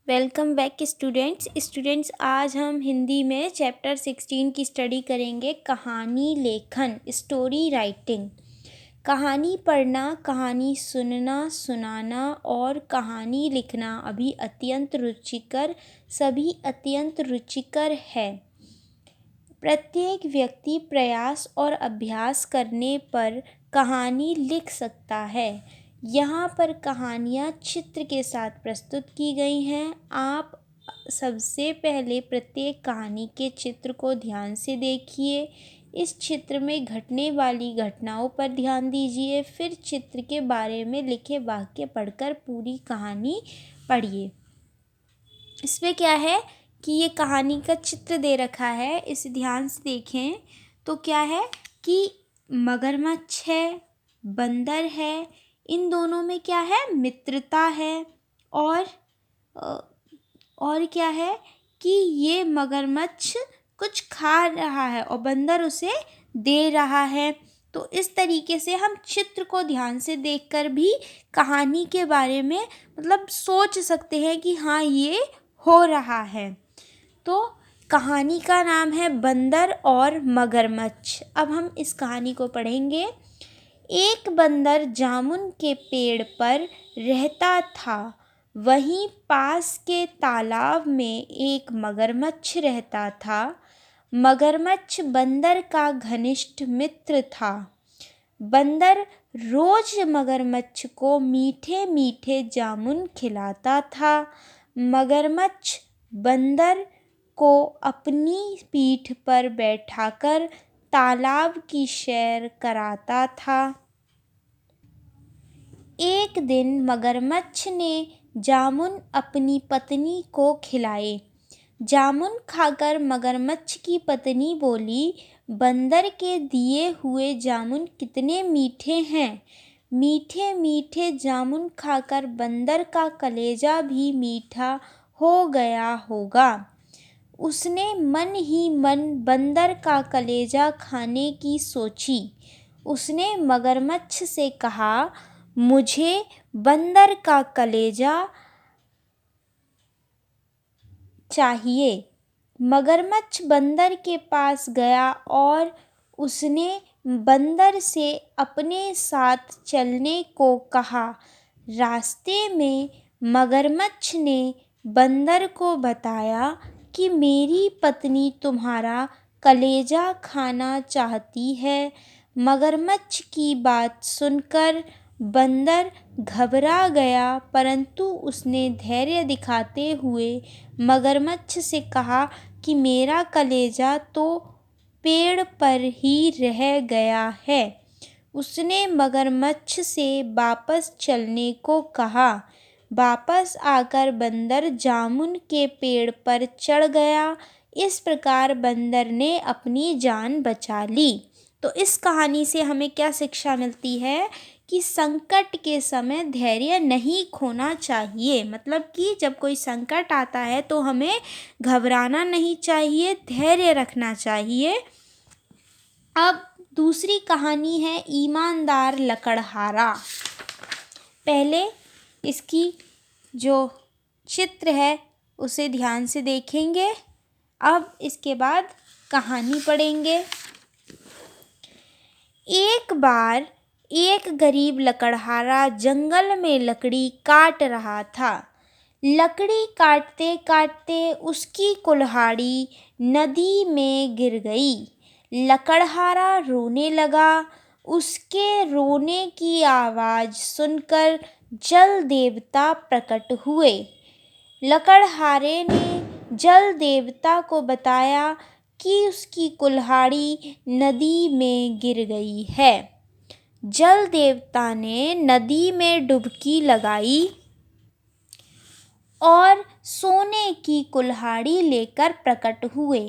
Welcome back students आज हम हिंदी में चैप्टर 16 की स्टडी करेंगे। कहानी लेखन, स्टोरी राइटिंग। कहानी पढ़ना, कहानी सुनना, सुनाना और कहानी लिखना सभी अत्यंत रुचिकर है। प्रत्येक व्यक्ति प्रयास और अभ्यास करने पर कहानी लिख सकता है। यहाँ पर कहानियाँ चित्र के साथ प्रस्तुत की गई हैं। आप सबसे पहले प्रत्येक कहानी के चित्र को ध्यान से देखिए। इस चित्र में घटने वाली घटनाओं पर ध्यान दीजिए। फिर चित्र के बारे में लिखे वाक्य पढ़कर पूरी कहानी पढ़िए। इसमें क्या है कि ये कहानी का चित्र दे रखा है, इसे ध्यान से देखें तो क्या है कि मगरमच्छ है, बंदर है, इन दोनों में क्या है, मित्रता है। और क्या है कि ये मगरमच्छ कुछ खा रहा है और बंदर उसे दे रहा है। तो इस तरीके से हम चित्र को ध्यान से देखकर भी कहानी के बारे में सोच सकते हैं कि हाँ, ये हो रहा है। तो कहानी का नाम है बंदर और मगरमच्छ। अब हम इस कहानी को पढ़ेंगे। एक बंदर जामुन के पेड़ पर रहता था। वहीं पास के तालाब में एक मगरमच्छ रहता था। मगरमच्छ बंदर का घनिष्ठ मित्र था। बंदर रोज मगरमच्छ को मीठे मीठे जामुन खिलाता था। मगरमच्छ बंदर को अपनी पीठ पर बैठाकर तालाब की सैर कराता था। एक दिन मगरमच्छ ने जामुन अपनी पत्नी को खिलाए। जामुन खाकर मगरमच्छ की पत्नी बोली, बंदर के दिए हुए जामुन कितने मीठे हैं। मीठे मीठे जामुन खाकर बंदर का कलेजा भी मीठा हो गया होगा। उसने मन ही मन बंदर का कलेजा खाने की सोची। उसने मगरमच्छ से कहा, मुझे बंदर का कलेजा चाहिए। मगरमच्छ बंदर के पास गया और उसने बंदर से अपने साथ चलने को कहा। रास्ते में मगरमच्छ ने बंदर को बताया कि मेरी पत्नी तुम्हारा कलेजा खाना चाहती है। मगरमच्छ की बात सुनकर बंदर घबरा गया, परंतु उसने धैर्य दिखाते हुए मगरमच्छ से कहा कि मेरा कलेजा तो पेड़ पर ही रह गया है। उसने मगरमच्छ से वापस चलने को कहा। वापस आकर बंदर जामुन के पेड़ पर चढ़ गया। इस प्रकार बंदर ने अपनी जान बचा ली। तो इस कहानी से हमें क्या शिक्षा मिलती है कि संकट के समय धैर्य नहीं खोना चाहिए। कि जब कोई संकट आता है तो हमें घबराना नहीं चाहिए, धैर्य रखना चाहिए। अब दूसरी कहानी है ईमानदार लकड़हारा। पहले इसकी जो चित्र है उसे ध्यान से देखेंगे। अब इसके बाद कहानी पढ़ेंगे। एक बार एक गरीब लकड़हारा जंगल में लकड़ी काट रहा था। लकड़ी काटते काटते उसकी कुल्हाड़ी नदी में गिर गई। लकड़हारा रोने लगा। उसके रोने की आवाज़ सुनकर जल देवता प्रकट हुए। लकड़हारे ने जल देवता को बताया कि उसकी कुल्हाड़ी नदी में गिर गई है। जल देवता ने नदी में डुबकी लगाई और सोने की कुल्हाड़ी लेकर प्रकट हुए।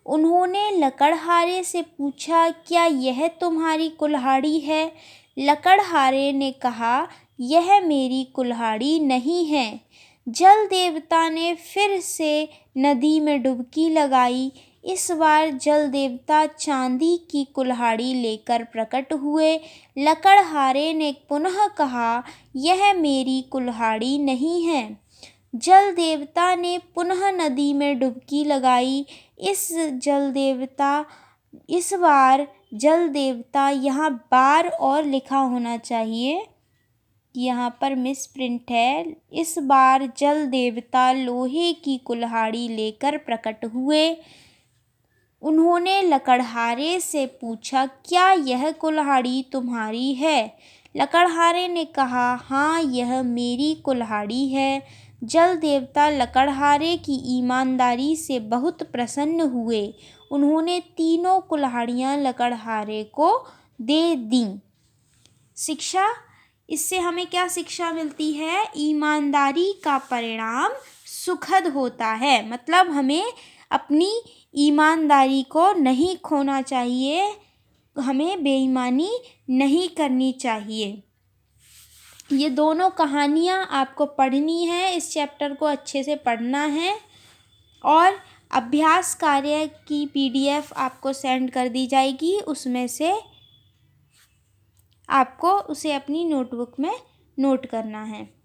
उन्होंने लकड़हारे से पूछा, क्या यह तुम्हारी कुल्हाड़ी है? लकड़हारे ने कहा, यह मेरी कुल्हाड़ी नहीं है। जल देवता ने फिर से नदी में डुबकी लगाई। इस बार जल देवता चांदी की कुल्हाड़ी लेकर प्रकट हुए। लकड़हारे ने पुनः कहा, यह मेरी कुल्हाड़ी नहीं है। जल देवता ने पुनः नदी में डुबकी लगाई। इस बार जल देवता, यहाँ बार और लिखा होना चाहिए, यहाँ पर मिस प्रिंट है। इस बार जल देवता लोहे की कुल्हाड़ी लेकर प्रकट हुए। उन्होंने लकड़हारे से पूछा, क्या यह कुल्हाड़ी तुम्हारी है? लकड़हारे ने कहा, हाँ, यह मेरी कुल्हाड़ी है। जल देवता लकड़हारे की ईमानदारी से बहुत प्रसन्न हुए। उन्होंने तीनों कुल्हाड़ियाँ लकड़हारे को दे दीं। शिक्षा, इससे हमें क्या शिक्षा मिलती है? ईमानदारी का परिणाम सुखद होता है। मतलब हमें अपनी ईमानदारी को नहीं खोना चाहिए, हमें बेईमानी नहीं करनी चाहिए। ये दोनों कहानियाँ आपको पढ़नी है, इस चैप्टर को अच्छे से पढ़ना है और अभ्यास कार्य की PDF आपको सेंड कर दी जाएगी। उसमें से आपको उसे अपनी नोटबुक में नोट करना है।